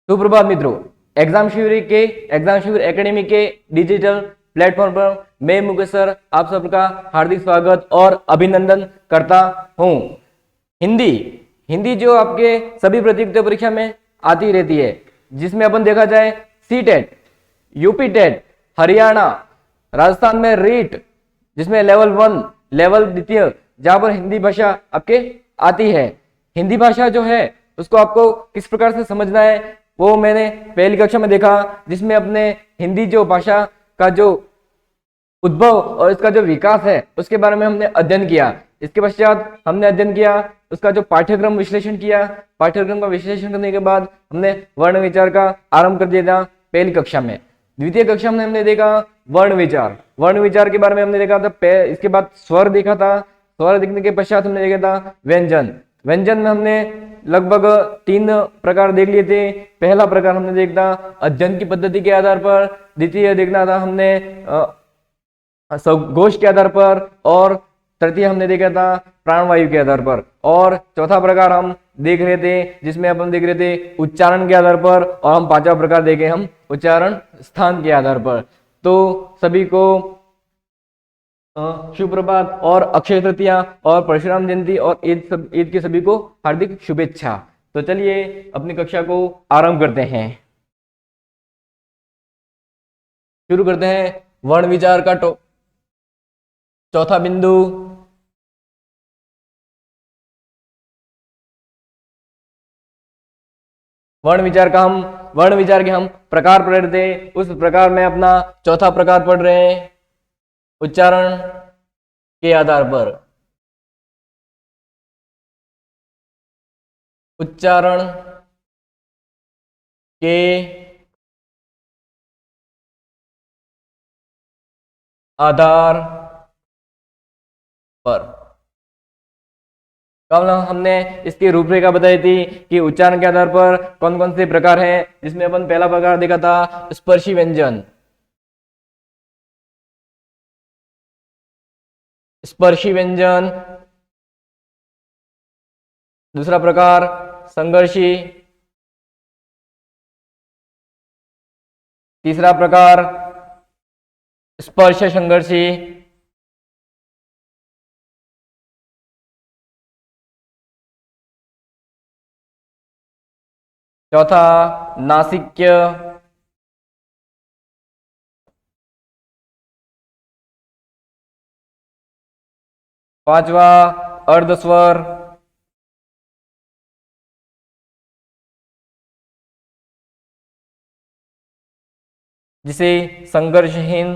सुप्रभात मित्रों, एग्जाम शिविर एकेडमी के डिजिटल प्लेटफॉर्म पर मैं मुकेश सर आप सबका हार्दिक स्वागत और अभिनंदन करता हूं। हिंदी हिंदी जो आपके सभी प्रतियोगिता परीक्षा में आती रहती है, जिसमें अपन देखा जाए C TET, UP TET, Haryana, Rajasthan में रीट, जिसमें लेवल 1, लेवल द्वितीय, जहां पर हिंदी भाषा आपके आती है। हिंदी भाषा जो है उसको आपको किस प्रकार से समझना है वो मैंने पहली कक्षा में देखा, जिसमें अपने हिंदी जो भाषा का जो उद्भव और इसका जो विकास है उसके बारे में हमने अध्ययन किया। इसके पश्चात हमने अध्ययन किया उसका जो पाठ्यक्रम विश्लेषण किया। पाठ्यक्रम का विश्लेषण करने के बाद हमने वर्ण विचार का आरंभ कर दिया था पहली कक्षा में। द्वितीय कक्षा में हमने देखा वर्ण विचार के बारे में हमने देखा था। इसके बाद स्वर देखा था। स्वर देखने के पश्चात हमने देखा था व्यंजन में हमने लगभग 3 प्रकार देख लिए थे। पहला प्रकार हमने देखा अध्ययन की पद्धति के आधार पर, द्वितीय देखना था हमने घोष के आधार पर, और तृतीय हमने देखा था प्राणवायु के आधार पर, और चौथा प्रकार हम देख रहे थे जिसमें अपन देख रहे थे उच्चारण के आधार पर, और हम पांचवा प्रकार देखे हम उच्चारण स्थान के आधार पर। तो सभी को शुभ प्रभात और अक्षय तृतीया और परशुराम जयंती और ईद की सभी को हार्दिक शुभेच्छा। तो चलिए अपनी कक्षा को आरंभ करते हैं। शुरू करते हैं वर्ण विचार का चौथा बिंदु। वर्ण विचार के हम प्रकार पढ़ रहे थे। उस प्रकार में अपना चौथा प्रकार पढ़ रहे हैं उच्चारण के आधार पर। उच्चारण के आधार पर कल हमने इसकी रूपरेखा बताई थी कि उच्चारण के आधार पर कौन कौन से प्रकार हैं, जिसमें अपन पहला प्रकार देखा था स्पर्शी व्यंजन। दूसरा प्रकार संघर्षी। तीसरा प्रकार स्पर्श संघर्षी। चौथा नासिक्य। पांचवा अर्धस्वर। जिसे संघर्षहीन,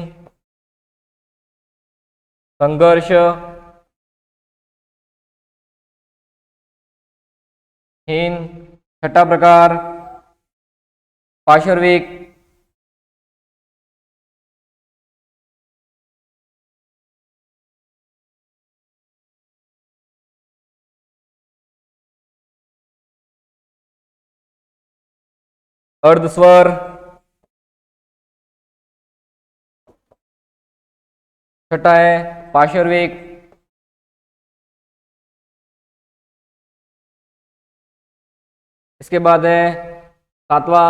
छठा प्रकार पार्श्विक। अर्धस्वर। छठा है पार्श्विक। इसके बाद है सातवां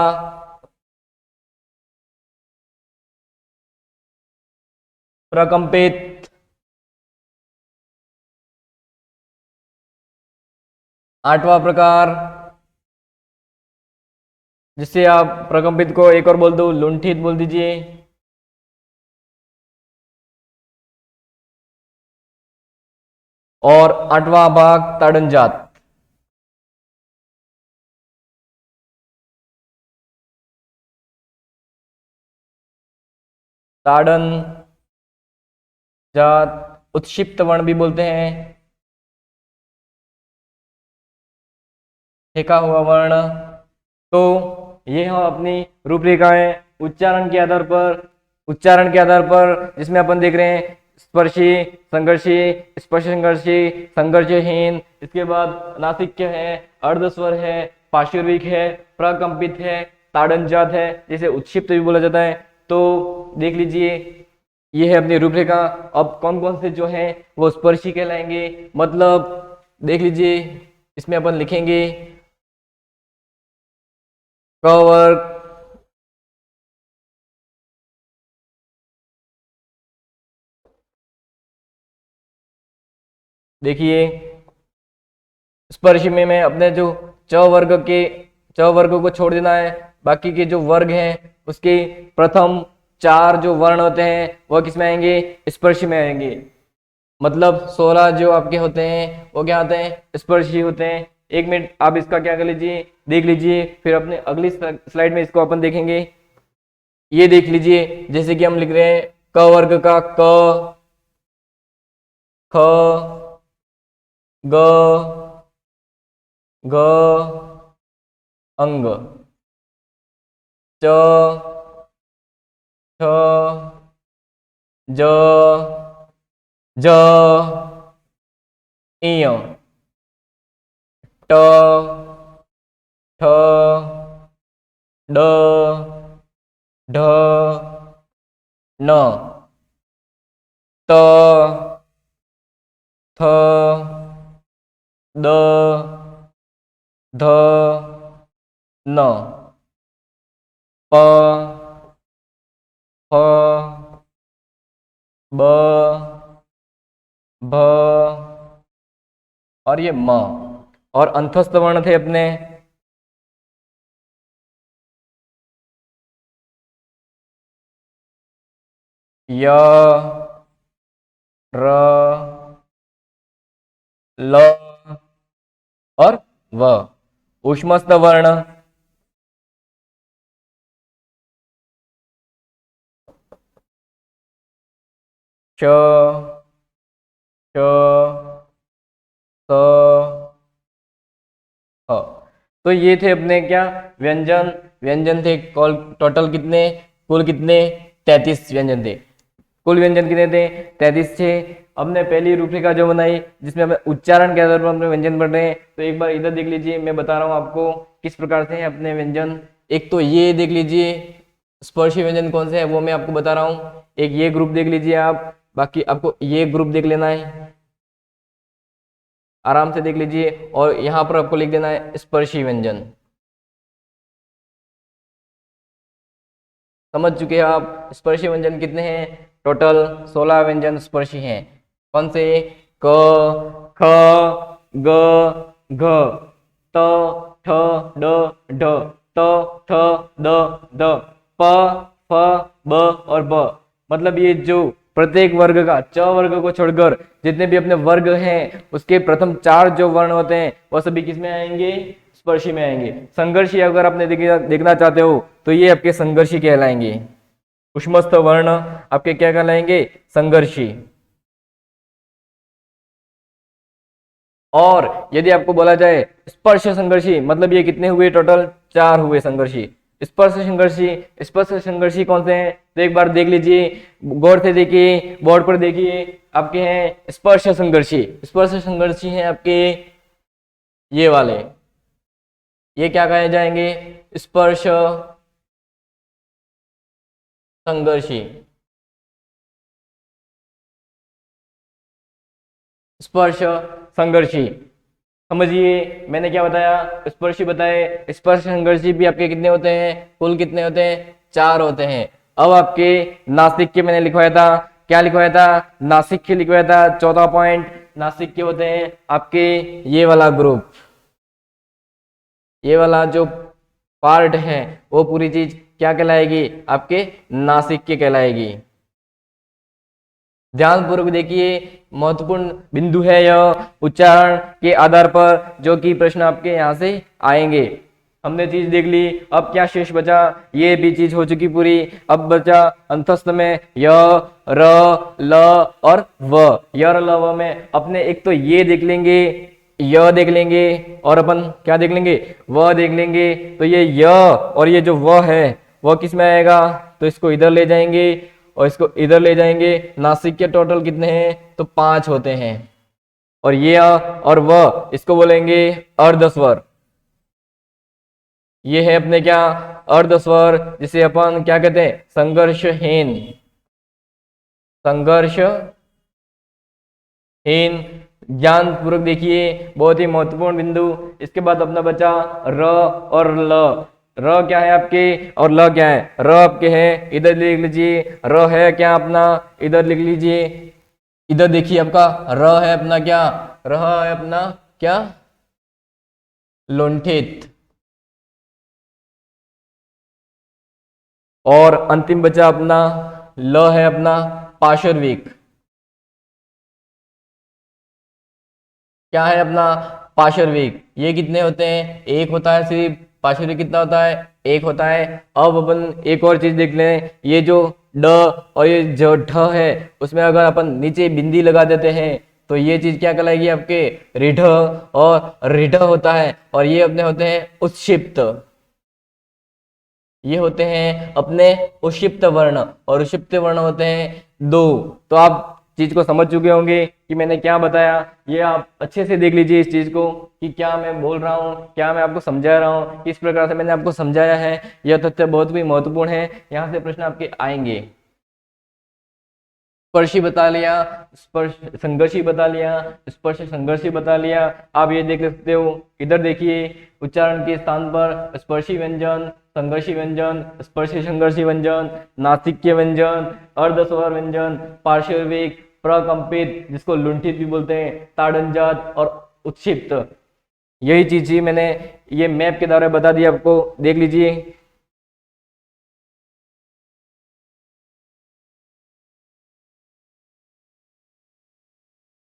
प्रकंपित। आठवां प्रकार, जिससे आप प्रकंपित को एक और बोल दो लुंठित बोल दीजिए। और आठवां भाग ताड़नजात। ताड़न जात उत्क्षिप्त वर्ण भी बोलते हैं, फेंका हुआ वर्ण। तो ये हम अपनी रूपरेखाएं उच्चारण के आधार पर जिसमें अपन देख रहे हैं स्पर्शी, संघर्षी, स्पर्श संघर्षी, संघर्षहीन। इसके बाद नासिक्य है, अर्धस्वर है, पार्श्विक है, प्रकंपित है, ताड़नजात है, जिसे उत्क्षिप्त भी बोला जाता है। तो देख लीजिए ये है अपनी रूपरेखा। अब कौन कौन से जो है वो स्पर्शी कहलाएंगे, मतलब देख लीजिए इसमें अपन लिखेंगे क वर्ग, देखिए स्पर्श में अपने जो च वर्ग को छोड़ देना है, बाकी के जो वर्ग हैं उसके प्रथम चार जो वर्ण होते हैं वह किस में आएंगे, स्पर्श में आएंगे। मतलब 16 जो आपके होते हैं वो क्या होते हैं, स्पर्शी होते हैं। एक मिनट आप इसका क्या कर लीजिए, देख लीजिए, फिर अपने अगली स्लाइड में इसको अपन देखेंगे। ये देख लीजिए, जैसे कि हम लिख रहे हैं क वर्ग का क, ख, ग, घ, अंग, च, छ, ज, ज, इय, ट, ठ, ड, ढ, न, त, थ, द, ध, न, प, फ, ब, भ और ये म। और अंतस्थ वर्ण थे अपने य, र, ल और व। ऊष्मस्थ वर्ण श, श, स, ह। तो ये थे अपने क्या व्यंजन, व्यंजन थे टोटल कितने, कुल कितने 33 व्यंजन थे। कुल व्यंजन कितने थे, 33 थे। हमने पहली रूपरेखा जो बनाई जिसमें हमें उच्चारण के आधार पर अपने व्यंजन पढ़ रहे हैं, तो एक बार इधर देख लीजिए, मैं बता रहा हूँ आपको किस प्रकार से हैं अपने व्यंजन। एक तो ये देख लीजिए स्पर्शी व्यंजन कौन से है वो मैं आपको बता रहा हूँ। एक ये ग्रुप देख लीजिए आप, बाकी आपको ये ग्रुप देख लेना है, आराम से देख लीजिए। और यहां पर आपको लिख देना है स्पर्शी व्यंजन। समझ चुके हैं आप स्पर्शी व्यंजन कितने हैं, टोटल 16 व्यंजन स्पर्शी हैं। कौन से, क, ख, ग, घ, त, ठ, ड, ढ, त, ठ, द, द, प, फ, ब और ब। मतलब ये जो प्रत्येक वर्ग का च वर्ग को छोड़कर जितने भी अपने वर्ग हैं उसके प्रथम चार जो वर्ण होते हैं वह सभी किस में आएंगे, स्पर्शी में आएंगे। संघर्षी अगर आपने देखना चाहते हो तो ये आपके संघर्षी कहलाएंगे। उष्मस्थ वर्ण आपके क्या कहलाएंगे, संघर्षी। और यदि आपको बोला जाए स्पर्श संघर्षी, मतलब ये कितने हुए, टोटल 4 हुए संघर्षी। स्पर्श संघर्षी, स्पर्श संघर्षी कौन से हैं, तो एक बार देख लीजिए, गौर से देखिए, बोर्ड पर देखिए, आपके हैं स्पर्श संघर्षी। स्पर्श संघर्षी हैं आपके ये वाले, ये क्या कहे जाएंगे, स्पर्श संघर्षी। स्पर्श संघर्षी समझिए, मैंने क्या बताया, स्पर्शी बताए, स्पर्श संघर्षी भी आपके कितने होते हैं, कुल कितने होते हैं, 4 होते हैं। अब आपके नासिक के मैंने लिखवाया था, क्या लिखवाया था, नासिक के लिखवाया था, चौथा पॉइंट। नासिक के होते हैं आपके ये वाला ग्रुप, ये वाला जो पार्ट है वो पूरी चीज क्या कहलाएगी, आपके नासिक के कहलाएगी। ध्यानपूर्वक देखिए, महत्वपूर्ण बिंदु है यह उच्चारण के आधार पर जो कि प्रश्न आपके यहां से आएंगे। हमने चीज देख ली, अब क्या शेष बचा, ये भी चीज हो चुकी पूरी। अब बचा अंतस्थ में य, र, ल और व। य, र, ल, व में अपने एक तो ये देख लेंगे, य देख लेंगे, और अपन क्या देख लेंगे, व देख लेंगे। तो ये य और ये जो व है वह किस में आएगा, तो इसको इधर ले जाएंगे और इसको इधर ले जाएंगे। नासिक के टोटल कितने हैं, तो 5 होते हैं। और ये और वह इसको बोलेंगे अर्धस्वर। ये है अपने क्या, अर्धस्वर, जिसे अपन क्या कहते हैं, संघर्षहीन। संघर्षहीन, ज्ञान पूर्वक देखिए, बहुत ही महत्वपूर्ण बिंदु। इसके बाद अपना बचा र और ल। र क्या है आपके और ल क्या है, र आपके है इधर लिख लीजिए, र है क्या अपना इधर लिख लीजिए, इधर देखिए आपका र है अपना क्या, र है अपना क्या लुंठित, और अंतिम बचा अपना ल है अपना पार्श्विक, क्या है अपना पार्श्विक। ये कितने होते हैं, एक होता है सिर्फ, पार्श्विक कितना होता है, एक होता है। अब अपन एक और चीज देख लें, ये जो ड और ये जो ढ है उसमें अगर अपन नीचे बिंदी लगा देते हैं तो ये चीज क्या कहलाएगी आपके रीढ़, और रीढ़ होता है, और ये अपने होते हैं उत्क्षिप्त, ये होते हैं अपने उक्षिप्त वर्ण, और उक्षिप्त वर्ण होते हैं दो। तो आप चीज को समझ चुके होंगे कि मैंने क्या बताया, ये आप अच्छे से देख लीजिए इस चीज को कि क्या मैं बोल रहा हूँ, क्या मैं आपको समझा रहा हूँ, किस प्रकार से मैंने आपको समझाया है। यह तथ्य बहुत ही महत्वपूर्ण है, यहाँ से प्रश्न आपके आएंगे। स्पर्शी बता लिया, स्पर्श संघर्षी बता लिया, स्पर्श संघर्षी बता लिया। आप ये देख सकते हो, इधर देखिए उच्चारण के स्थान पर स्पर्शी व्यंजन, संघर्षी व्यंजन, स्पर्शी संघर्षी व्यंजन, नासिक्य व्यंजन, अर्धस्वर व्यंजन, पार्श्विक, प्रकंपित जिसको लुंठित भी बोलते हैं, ताड़नजात और उत्क्षिप्त। यही चीज ही मैंने ये मैप के द्वारा बता दिया आपको, देख लीजिए।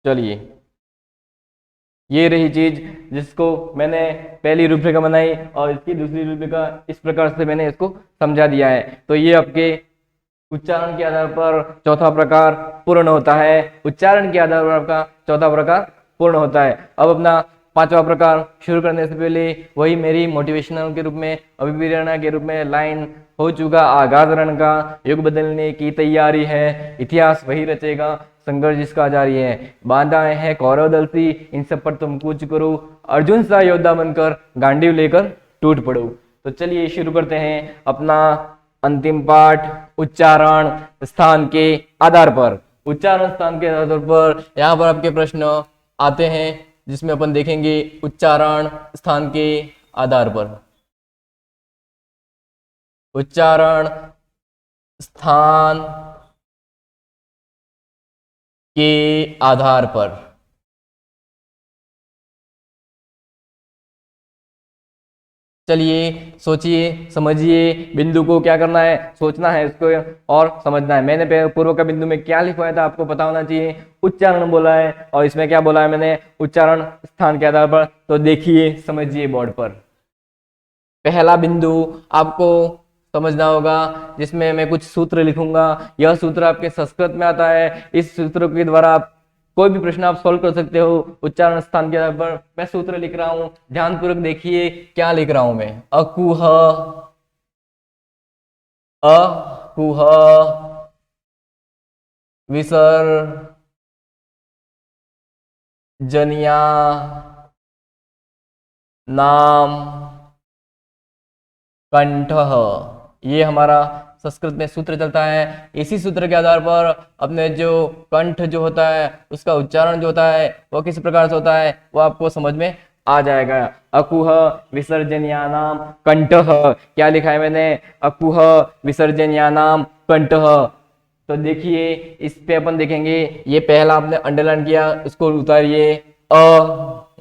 चलिए, ये रही चीज जिसको मैंने पहली रूपरेखा बनाई, और इसकी दूसरी रूपरेखा इस प्रकार से मैंने इसको समझा दिया है। तो ये आपके उच्चारण के आधार पर चौथा प्रकार पूर्ण होता है, उच्चारण के आधार पर आपका चौथा प्रकार पूर्ण होता है। अब अपना पांचवा प्रकार शुरू करने से पहले वही मेरी मोटिवेशनल के रूप में, अभिप्रेरणा के रूप में लाइन हो चुका आगाज रण का युग बदलने की तैयारी है, इतिहास वही रचेगा, संघर्ष जिसका जारी है, बाधाएं हैं कौरव दल सी, इन सब पर तुम कूच करो, अर्जुन सा योद्धा बनकर गांडीव लेकर टूट पड़ो। तो चलिए शुरू करते हैं अपना अंतिम पाठ, उच्चारण स्थान के आधार पर। उच्चारण स्थान के आधार पर यहाँ पर आपके प्रश्न आते हैं, जिसमें अपन देखेंगे उच्चारण स्थान के आधार पर। उच्चारण स्थान के आधार पर चलिए सोचिए, समझिए, बिंदु को क्या करना है, सोचना है इसको और समझना है। मैंने पूर्व का बिंदु में क्या लिखवाया था आपको पता होना चाहिए, उच्चारण बोला है, और इसमें क्या बोला है मैंने, उच्चारण स्थान के आधार पर। तो देखिए समझिए बोर्ड पर, पहला बिंदु आपको समझना होगा, जिसमें मैं कुछ सूत्र लिखूंगा। यह सूत्र आपके संस्कृत में आता है, इस सूत्र के द्वारा आप कोई भी प्रश्न आप सॉल्व कर सकते हो उच्चारण स्थान के आधार पर। मैं सूत्र लिख रहा हूं, ध्यानपूर्वक देखिए क्या लिख रहा हूं मैं। अकुह, अकुह, विसर्जनिया नाम कंठ, ये हमारा संस्कृत में सूत्र चलता है। इसी सूत्र के आधार पर अपने जो कंठ जो होता है उसका उच्चारण जो होता है वो किस प्रकार से होता है वो आपको समझ में आ जाएगा। अकुह विसर्जन्यानाम कंठः, क्या लिखा है मैंने, अकुह विसर्जन्यानाम कंठः। तो देखिए इस पे अपन देखेंगे, ये पहला आपने अंडरलाइन किया, उसको उतारिए, अ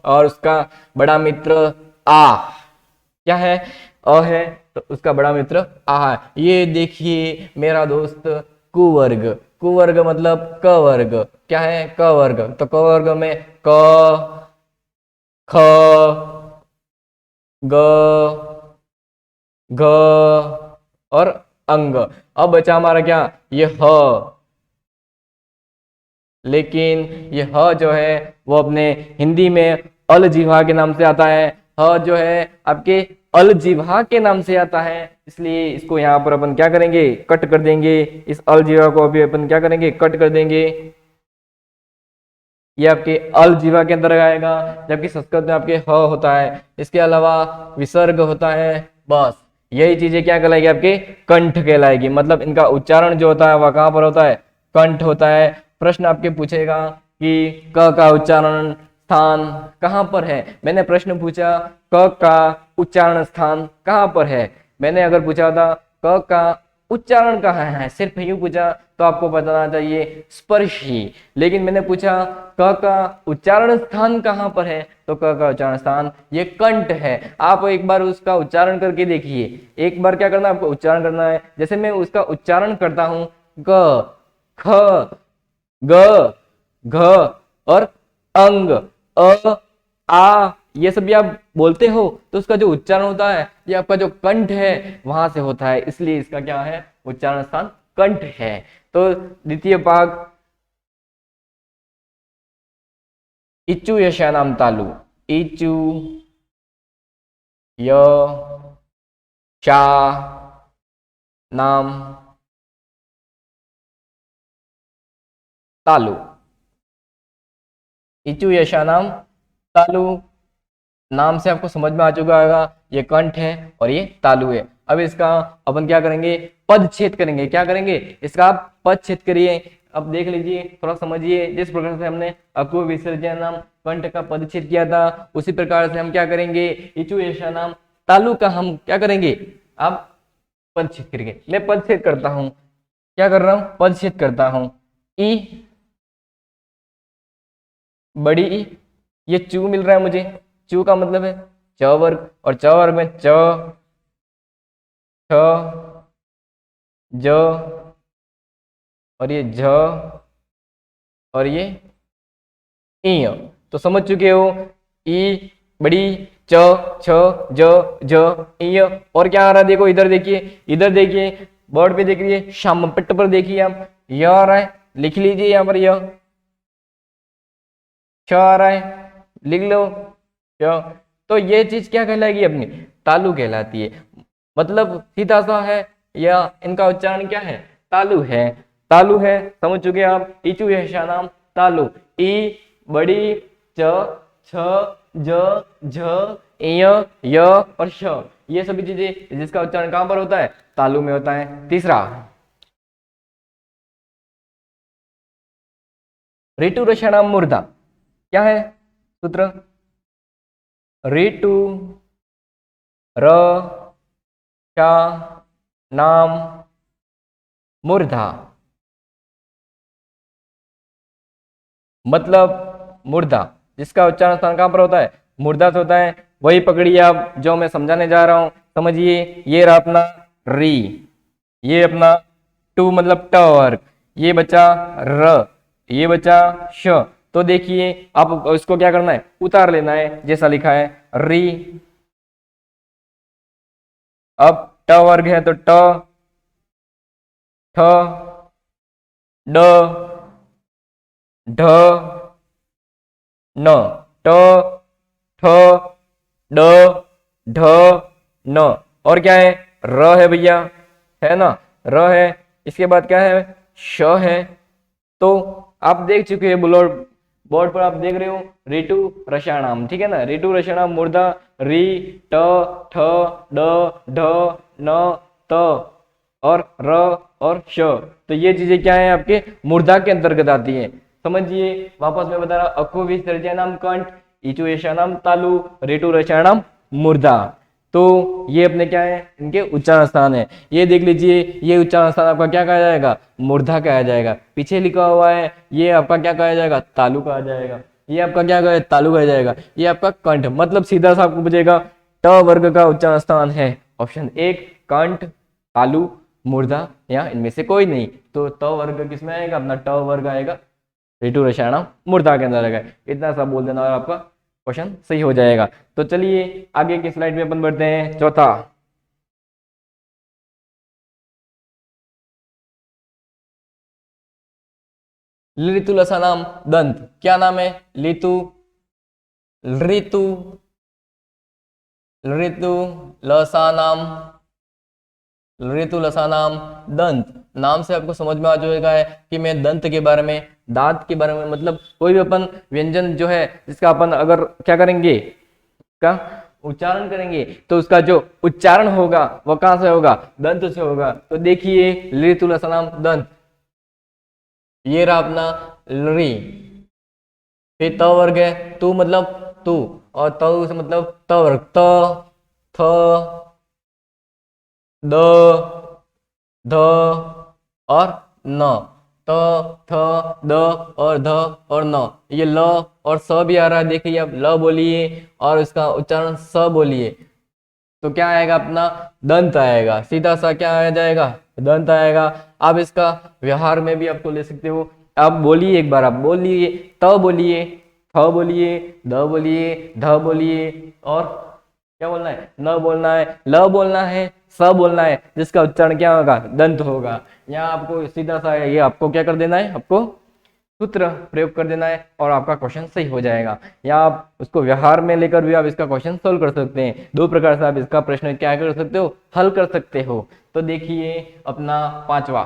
और उसका बड़ा मित्र आ, क्या है, अ है तो उसका बड़ा मित्र आ है। ये देखिए मेरा दोस्त कुवर्ग, कुवर्ग मतलब क वर्ग, क्या है, क वर्ग। तो क वर्ग में क, ख, ग, घ और अंग। अब बचा हमारा क्या, ये ह, लेकिन ये ह जो है वो अपने हिंदी में अलजिह्वा के नाम से आता है। ह जो है आपके अलजिह्वा के नाम से आता है, इसलिए इसको यहाँ पर अपन क्या करेंगे, कट कर देंगे। इस अलजिह्वा को अभी अपन क्या करेंगे, कट कर देंगे। ये आपके अलजिह्वा के अंदर आएगा, जबकि संस्कृत में आपके ह होता है, इसके अलावा विसर्ग होता है। बस यही चीजें क्या कहलाएगी, आपके कंठ कहलाएगी। मतलब इनका उच्चारण जो होता है वह कहाँ पर होता है, कंठ होता है। प्रश्न आपके पूछेगा कि क का उच्चारण स्थान कहाँ पर है। मैंने प्रश्न पूछा क का उच्चारण स्थान कहाँ पर है। मैंने अगर पूछा था क का उच्चारण कहाँ है, सिर्फ यूं पूछा तो आपको बताना चाहिए स्पर्शी। लेकिन मैंने पूछा क का उच्चारण स्थान कहाँ पर है, तो क का उच्चारण स्थान ये कंठ है। आप एक बार उसका उच्चारण करके देखिए, एक बार क्या करना है आपको उच्चारण करना है। जैसे मैं उसका उच्चारण करता हूं ग, ख, ग, घ और अंग, अ, आ, ये सब भी आप बोलते हो तो उसका जो उच्चारण होता है ये आपका जो कंठ है वहां से होता है, इसलिए इसका क्या है उच्चारण स्थान कंठ है। तो द्वितीय भाग इचु यशानाम तालु, इचु य शा नाम तालु, इचु यशा नाम तालु। नाम से आपको समझ में आ चुका होगा ये कंठ है और ये तालु है। अब इसका अपन क्या करेंगे, पद छेद करेंगे। क्या करेंगे, इसका आप पद छेद करिए। अब देख लीजिए, थोड़ा समझिए, जिस प्रकार से हमने अकु विसर्जन नाम कंठ का पद छेद किया था उसी प्रकार से हम क्या करेंगे, इचु यशा नाम तालु का हम क्या करेंगे, आप पद छेद करेंगे। मैं पद छेद करता हूं, क्या कर रहा हूं, पद छेद करता हूं। ई बड़ी ई, ये चू मिल रहा है मुझे, चू का मतलब है च वर्ग, और च वर्ग में च, छ, ज और ये झ और ये इ। तो समझ चुके हो, ई बड़ी च छ ज ज इ। और क्या आ रहा है, देखो इधर देखिए, इधर देखिए, बोर्ड पे देखिए, शाम पिट्ट पर देखिए आप, यह आ रहा है, लिख लीजिए यहाँ पर, यह छ आ रहा है, लिख लो छ। तो ये चीज क्या कहलाएगी, अपनी तालु कहलाती है। मतलब सीधा सा है, या इनका उच्चारण क्या है, तालु है, तालु है। समझ चुके हैं आप, इचु यशा नाम तालु, ई बड़ी च छ ज झ य य और श, ये सभी चीजें जिसका उच्चारण कहां पर होता है, तालु में होता है। तीसरा ऋतु रसाणाम मूर्धा, क्या है सूत्र, ऋतु र शा नाम मूर्धा, मतलब मूर्धा जिसका उच्चारण स्थान कहां पर होता है, मूर्धा से होता है। वही पकड़िए आप जो मैं समझाने जा रहा हूं, समझिए। ये रहा अपना री, ये अपना टू मतलब ट वर्ग, ये बचा र, ये बचा श। तो देखिए आप इसको क्या करना है, उतार लेना है, जैसा लिखा है री। अब ट वर्ग है तो ट, ठ, ड, ढ, न, ट, ठ, ड, ढ, न। और क्या है, र है भैया, है ना, र है। इसके बाद क्या है, श है। तो आप देख चुके हैं, बोर्ड पर आप देख रहे हो ऋतु रसाणाम, ठीक है ना, ऋतु रसाणाम मूर्धा, री ट ठ ड ढ न त और र और श। तो ये चीजें क्या है, आपके मूर्धा के अंतर्गत आती है। समझिए, वापस मैं बता रहा, अकु विसर्जनम कंठ, इचु यशानाम तालु, ऋतु रसाणाम मूर्धा। तो ये अपने क्या है, इनके उच्चारण स्थान है। ये देख लीजिए, ये उच्चारण स्थान आपका क्या कहा जाएगा, मूर्धा कहा जाएगा। पीछे लिखा हुआ है ये आपका क्या कहा जाएगा, तालु कहा जाएगा। ये आपका क्या कहा, तालु कहा जाएगा। ये आपका कंठ, मतलब सीधा सा आपको पूछेगा ट वर्ग का उच्चारण स्थान है ऑप्शन एक, कंठ, तालु, मूर्धा, या इनमें से कोई नहीं। तो त वर्ग किसमें आएगा, अपना ट वर्ग आएगा, ऋतु रसायन मूर्धा के अंदर आएगा। इतना सा बोल देना और आपका क्वेश्चन सही हो जाएगा। तो चलिए आगे की स्लाइड में अपन बढ़ते हैं। चौथा, ऋतु लसा नाम दंत, क्या नाम है, लितु, ऋतु, ऋतु लसा नाम, ऋतु लसा नाम दंत। नाम से आपको समझ में आ जाएगा है कि मैं दंत के बारे में, दांत के बारे में, मतलब कोई भी अपन व्यंजन जो है जिसका अपन अगर क्या करेंगे, का उच्चारण करेंगे तो उसका जो उच्चारण होगा वह कहां से होगा, दंत से होगा। तो देखिए ऋतु लसा नाम दंत, ये रहा अपना री, फिर त वर्ग है, तू मतलब तू, और त से मतलब त वर्ग, त, थ, द, ध और न, त, थ, द और ध और न। ये ल और स भी आ रहा है, देखिए अब ल बोलिए और इसका उच्चारण स बोलिए तो क्या आएगा, अपना दंत आएगा, सीधा सा क्या आ जाएगा, दंत आएगा। आप इसका व्यवहार में भी आपको ले सकते हो। आप बोलिए, एक बार आप बोलिए, त बोलिए, थ बोलिए, द बोलिए, ध बोलिए और क्या बोलना है, न बोलना है, ल बोलना है, स बोलना है, जिसका उच्चारण क्या होगा, दंत होगा। यहाँ आपको सीधा सा ये आपको क्या कर देना है, आपको सूत्र प्रयोग कर देना है और आपका क्वेश्चन सही हो जाएगा। या आप उसको व्यवहार में लेकर भी आप इसका क्वेश्चन सोल्व कर सकते हैं। दो प्रकार से आप इसका प्रश्न क्या कर सकते हो, हल कर सकते हो। तो देखिए अपना पांचवा,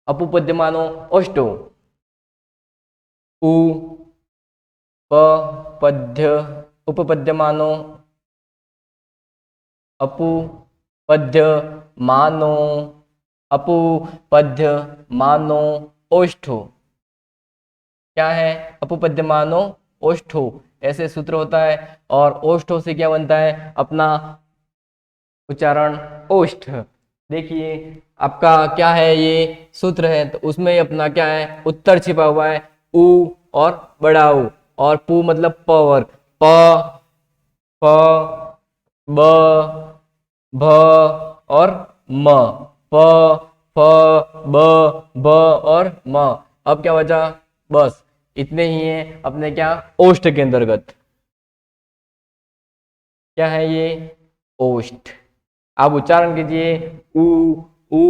अपुपद्यमानो ओष्ठो, उ प पद्य उपपद्यमानो अपु पद्य मानो, अपु पद्य मानो ओष्ठो। क्या है, अपपद्यमानो ओष्ठो, ऐसे सूत्र होता है और ओष्ठो से क्या बनता है, अपना उच्चारण ओष्ठ। देखिए आपका क्या है, ये सूत्र है तो उसमें अपना क्या है, उत्तर छिपा हुआ है, उ और बड़ा उ और पु मतलब प वर्ग, प, फ, ब, भ और म, प, फ, ब, भ और म। अब क्या बचा, बस इतने ही हैं अपने क्या, ओष्ठ के अंतर्गत। क्या है ये, ओष्ठ। आप उच्चारण कीजिए, उ उ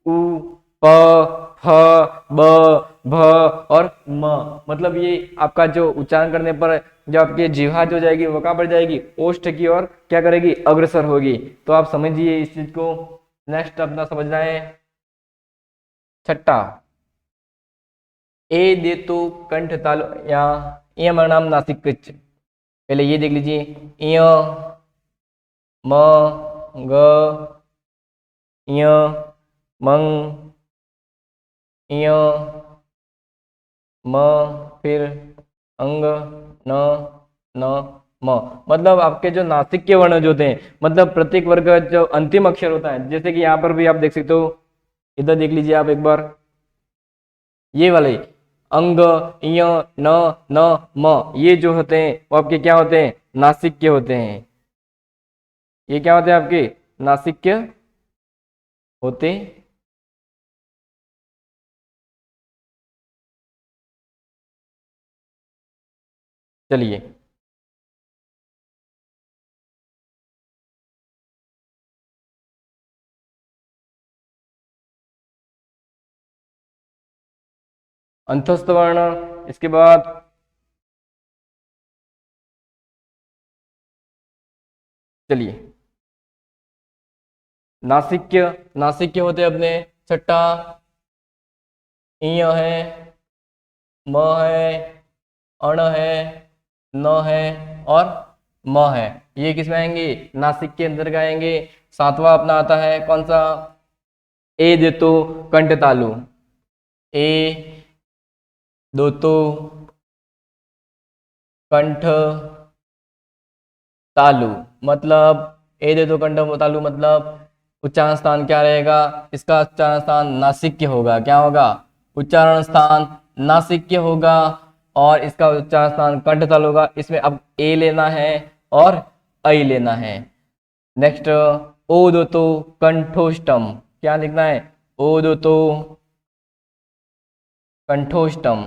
उ, प, फ, ब, भ और म। मतलब ये आपका जो उच्चारण करने पर जब आपकी जिह्वा जो जाएगी वो कहाँ पर जाएगी, ओष्ठ की ओर क्या करेगी, अग्रसर होगी। तो आप समझिए इस चीज को। नेक्स्ट अपना समझना है छठा, ए दे तो कंठ तालु, या ये हमारा नाम नासिक कच्छ। पहले ये देख लीजिए, य म ग य मंग य म, फिर अंग न न म। मतलब आपके जो नासिक के वर्ण जो होते हैं, मतलब प्रत्येक वर्ग का जो अंतिम अक्षर होता है, जैसे कि यहाँ पर भी आप देख सकते हो, इधर देख लीजिए आप एक बार, ये वाले अंग य न न म, ये जो होते हैं वो आपके क्या होते हैं, नासिक के होते हैं। ये क्या होते हैं आपके, नासिक के होते। चलिए अंतस्थ वर्ण, इसके बाद चलिए नासिक्य, नासिक्य होते हैं अपने छठा, इ है, म है, अण है, न है और म है। ये किसमें आएंगे, नासिक के अंदर आएंगे। सातवां अपना आता है कौन सा, ए देतो कंठ तालु, ए दो तो कंठ तालु, मतलब ए दे दो कंठ तालु मतलब उच्चारण स्थान क्या रहेगा, इसका उच्चारण स्थान नासिक्य होगा। क्या होगा, उच्चारण स्थान नासिक्य होगा और इसका उच्चारण स्थान कंठ तालु होगा। इसमें अब ए लेना है और ऐ लेना है। नेक्स्ट, ओ दो तो कंठोष्टम, क्या लिखना है, ओ दो तो कंठोष्टम,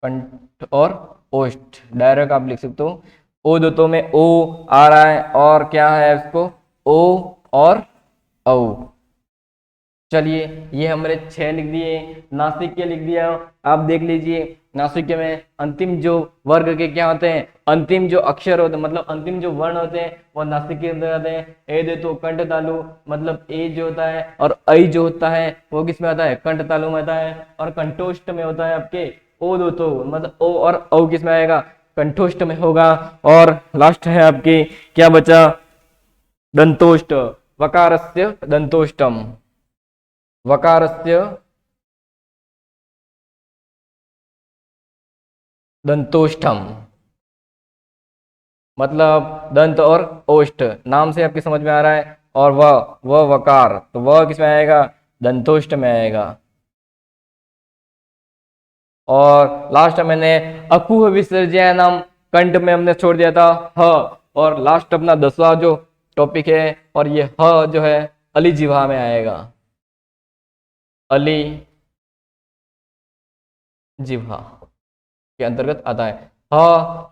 कंठ और ओष्ठ डायरेक्ट आप लिख सकते हो। ओ दोतों में ओ आ रहा है और क्या है इसको, ओ और औ। चलिए ये हमारे 6 लिख दिए, नासिक के लिख दिया। आप देख लीजिए नासिक के में अंतिम जो वर्ग के क्या होते हैं, अंतिम जो अक्षर होते हैं, मतलब अंतिम जो वर्ण होते हैं वो नासिक के अंदर आते हैं। ए दे तो कंठ तालु, मतलब ए जो होता है और ऐ जो होता है वो किस में आता है, कंठ तालु में आता है। और कंठोष्ठ में होता है आपके ओ दो तो, मतलब ओ और औ किस में आएगा, कंठोष्ठ में होगा। और लास्ट है आपकी क्या बचा, दंतोष्ठ, वकारस्य दंतोष्टम, वकारस्य दंतोष्ठम, मतलब दंत और ओष्ठ, नाम से आपके समझ में आ रहा है। और वह वकार, तो वह किसमें आएगा, दंतोष्ठ में आएगा। और लास्ट में मैंने अकुह विसर्जनम, कंठ में हमने छोड़ दिया था ह। और लास्ट अपना 10वां जो टॉपिक है, और ये ह जो है अली जिह्वा में आएगा, अली जिह्वा के अंतर्गत आता है। ह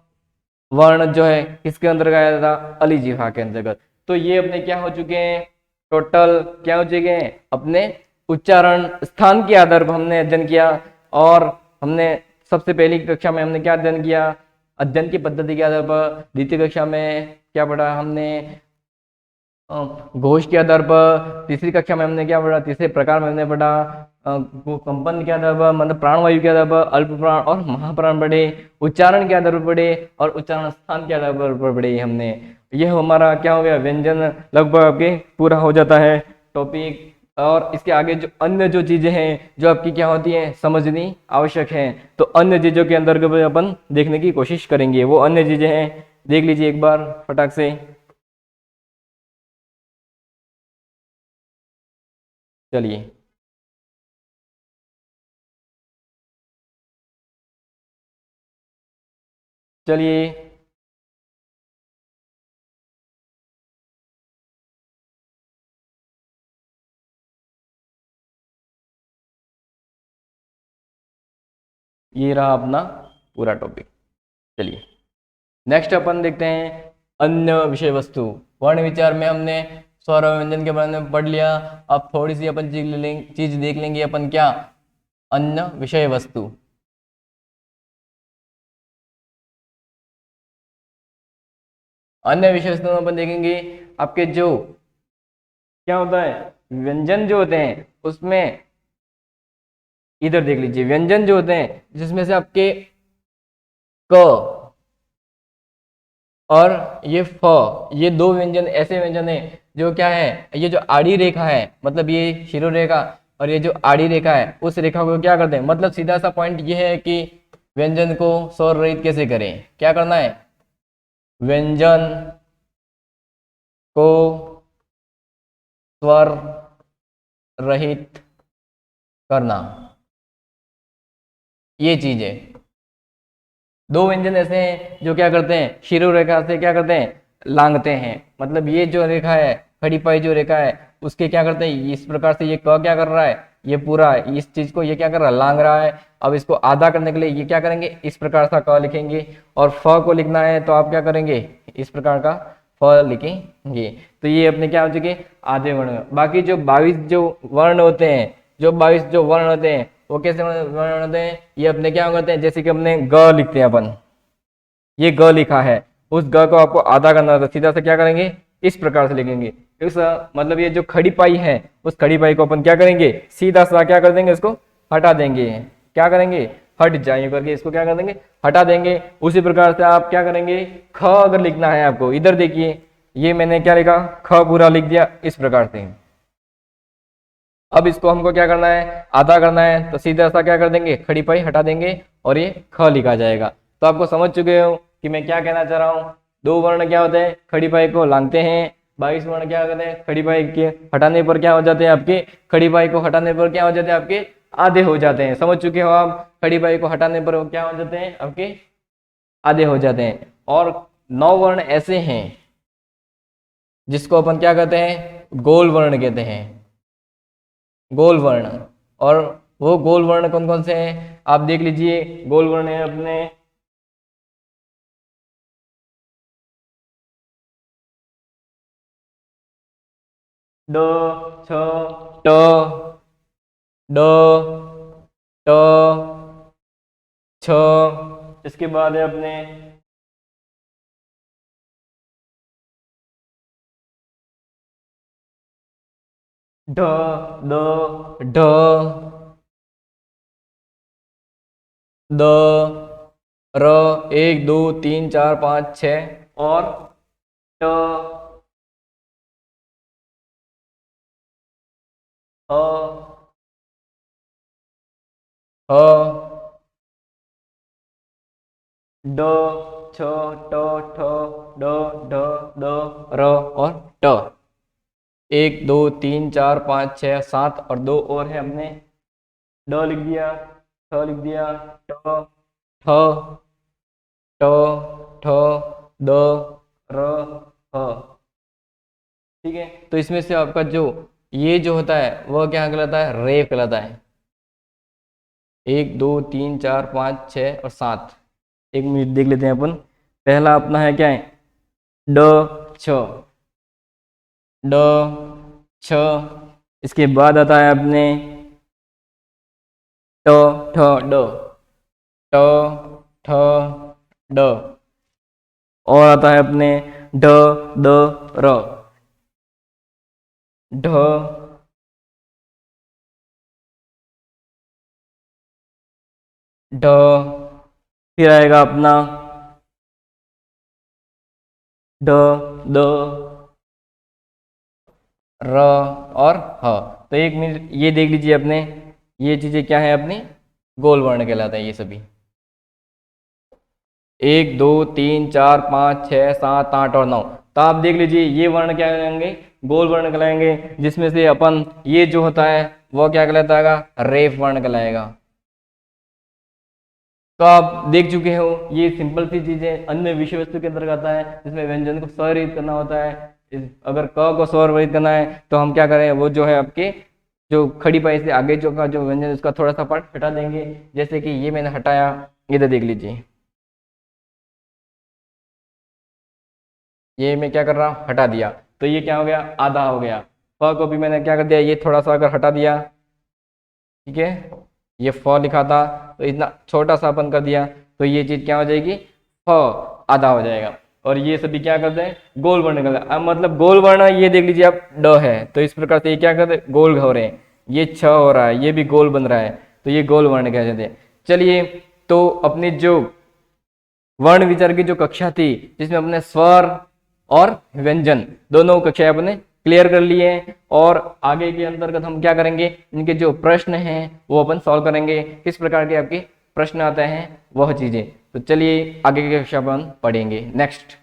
वर्ण जो है किसके अंतर्गत आया था, अली जिह्वा के अंतर्गत। तो ये अपने क्या हो चुके हैं, टोटल क्या हो चुके हैं, अपने उच्चारण स्थान के आधार पर हमने अध्ययन किया। और हमने सबसे पहली कक्षा में हमने क्या अध्ययन किया, अध्ययन की पद्धति के आधार पर। द्वितीय कक्षा में क्या पढ़ा हमने, घोष के आधार पर। तीसरी कक्षा में हमने क्या पढ़ा, तीसरे प्रकार में हमने पढ़ा कंपन के आधार पर, मतलब प्राणवायु के आधार पर अल्प प्राण और महाप्राण पढ़े। उच्चारण के आधार पर पढ़े और उच्चारण स्थान के आधार पर पढ़े हमने। यह हमारा क्या हो गया, व्यंजन लगभग आपके पूरा हो जाता है टॉपिक। और इसके आगे जो अन्य जो चीजें हैं जो आपकी क्या होती हैं, समझनी आवश्यक है, तो अन्य चीजों के अंतर्गत अपन देखने की कोशिश करेंगे। वो अन्य चीजें हैं, देख लीजिए एक बार फटाक से। चलिए, चलिए ये रहा अपना पूरा टॉपिक। चलिए नेक्स्ट अपन देखते हैं अन्य विषय वस्तु। वर्ण विचार में हमने स्वर और व्यंजन के बारे में पढ़ लिया। अब थोड़ी सी अपन चीज देख लेंगे अपन, क्या, अन्य विषय वस्तु। अन्य विषय वस्तु में अपन देखेंगे आपके जो क्या होता है, व्यंजन जो होते हैं उसमें, इधर देख लीजिए, व्यंजन जो होते हैं जिसमें से आपके क और ये फ, ये दो व्यंजन ऐसे व्यंजन है जो क्या है, ये जो आड़ी रेखा है, मतलब ये शिरो रेखा और ये जो आड़ी रेखा है, उस रेखा को क्या करते हैं, मतलब सीधा सा पॉइंट ये है कि व्यंजन को स्वर रहित कैसे करें। क्या करना है, व्यंजन को स्वर रहित करना, ये चीज है। दो व्यंजन ऐसे हैं जो क्या करते हैं, शिरो रेखा से क्या करते हैं, लांघते हैं। मतलब ये जो रेखा है, खड़ी पाई जो रेखा है, उसके क्या करते हैं, इस प्रकार से ये क क्या कर रहा है, ये पूरा इस चीज को ये क्या कर रहा है, लांघ रहा है। अब इसको आधा करने के लिए ये क्या करेंगे, इस प्रकार सा क लिखेंगे। और फ को लिखना है तो आप क्या करेंगे, इस प्रकार का फ लिखेंगे। तो ये अपने क्या हो चुके, आधे वर्ण। बाकी जो 22 जो वर्ण होते हैं, जो 22 जो वर्ण होते हैं वो कैसे वर्ण होते हैं, ये अपने क्या करते हैं, जैसे कि हमने ग लिखते हैं अपन, ये ग लिखा है, उस ग को आपको आधा करना था, सीधा से क्या करेंगे, इस प्रकार से लिखेंगे। इस मतलब ये जो खड़ी पाई है, उस खड़ी पाई को अपन क्या करेंगे, सीधा सा क्या कर देंगे, इसको हटा देंगे। क्या करेंगे, हट जाए करके इसको क्या कर देंगे, हटा देंगे। उसी प्रकार से आप क्या करेंगे, ख अगर लिखना है आपको, इधर देखिए, ये मैंने क्या लिखा, ख पूरा लिख दिया इस प्रकार से। अब इसको हमको क्या करना है, आधा करना है, तो सीधा सा क्या कर देंगे, खड़ी पाई हटा देंगे और ये ख लिखा जाएगा। तो आपको समझ चुके हो कि मैं क्या कहना चाह रहा हूँ। दो वर्ण क्या होते हैं, खड़ी पाई को लांघते हैं। 22 वर्ण क्या करते हैं, खड़ी पाई के हटाने पर क्या हो जाते हैं आपके, खड़ी पाई को हटाने पर क्या हो जाते हैं आपके, आधे हो जाते हैं। समझ चुके हो आप, खड़ी पाई को हटाने पर क्या हो जाते हैं आपके, आधे हो जाते हैं। और 9 वर्ण ऐसे हैं जिसको अपन क्या कहते हैं, गोल वर्ण कहते हैं, गोल वर्ण। और वो गोल वर्ण कौन कौन से हैं, आप देख लीजिए। गोल वर्ण है अपने ड, छ, ट, ड, ट, छ। इसके बाद है अपने ढ, द, ढ, द, र, 1 2 3 4 5 6। और ट, ह, ह, ड, छ, ट, ठ, ड, ढ, द, र और ट। 1 2 3 4 5 6 7 और दो और है, हमने ड लिख दिया, ठ लिख दिया, ट, ठ, ट, ठ, द, र, ह। ठीक है, तो इसमें से आपका जो ये जो होता है वह क्या कहलाता है? रेफ कहलाता है। 1 2 3 4 5 6 और 7। एक मिनट देख लेते हैं अपन। पहला अपना है क्या है? ड, छ, ड, छ। इसके बाद आता है अपने ट, ठ, ड, ट, ठ, ड। और आता है अपने ढ, द, र, ढ, ढ। फिर आएगा अपना ढ, द, र और ह। तो एक मिनट ये देख लीजिए अपने, ये चीजें क्या है अपनी? गोल वर्ण कहलाता है ये सभी। 1 2 3 4 5 6 7 8 और 9। तो आप देख लीजिए ये वर्ण क्या कहलाएंगे? गोल वर्ण कहलाएंगे, जिसमें से अपन ये जो होता है वह क्या कहलाता है? रेफ वर्ण कहलाएगा। तो आप देख चुके हो, ये सिंपल सी चीजें अन्य विषय वस्तु के अंतर्गत आता है, जिसमें व्यंजन को स्वरित करना होता है। अगर क को स्वरित करना है तो हम क्या करें? वो जो है आपके जो खड़ी पाई से आगे जो का जो व्यंजन, उसका थोड़ा सा पार्ट हटा देंगे। जैसे कि ये मैंने हटाया, इधर देख लीजिए, ये मैं क्या कर रहा हूँ? हटा दिया। तो ये क्या हो गया? आधा हो गया। फ को भी मैंने क्या कर दिया? ये थोड़ा सा अगर हटा दिया, ठीक है, ये फ लिखा था तो इतना छोटा सा अपन कर दिया, तो ये चीज क्या हो जाएगी? फ आधा हो जाएगा। और ये सभी क्या करते हैं? गोल वर्ण करते हैं। अब मतलब गोल वर्ण, ये देख लीजिए आप, ड है, तो इस प्रकार से ये क्या करते हैं? गोल हो रहे हैं। ये छ हो रहा है, ये भी गोल बन रहा है, तो ये गोल वर्ण कह जाते हैं। चलिए, तो अपनी जो वर्ण विचार की जो कक्षा थी, जिसमें अपने स्वर और व्यंजन दोनों कक्षाएं अपने क्लियर कर लिए हैं, और आगे के अंतर्गत हम क्या करेंगे? इनके जो प्रश्न हैं वो अपन सॉल्व करेंगे। किस प्रकार के आपके प्रश्न आते हैं वह चीजें। तो चलिए आगे की कक्षा अपन पढ़ेंगे। नेक्स्ट।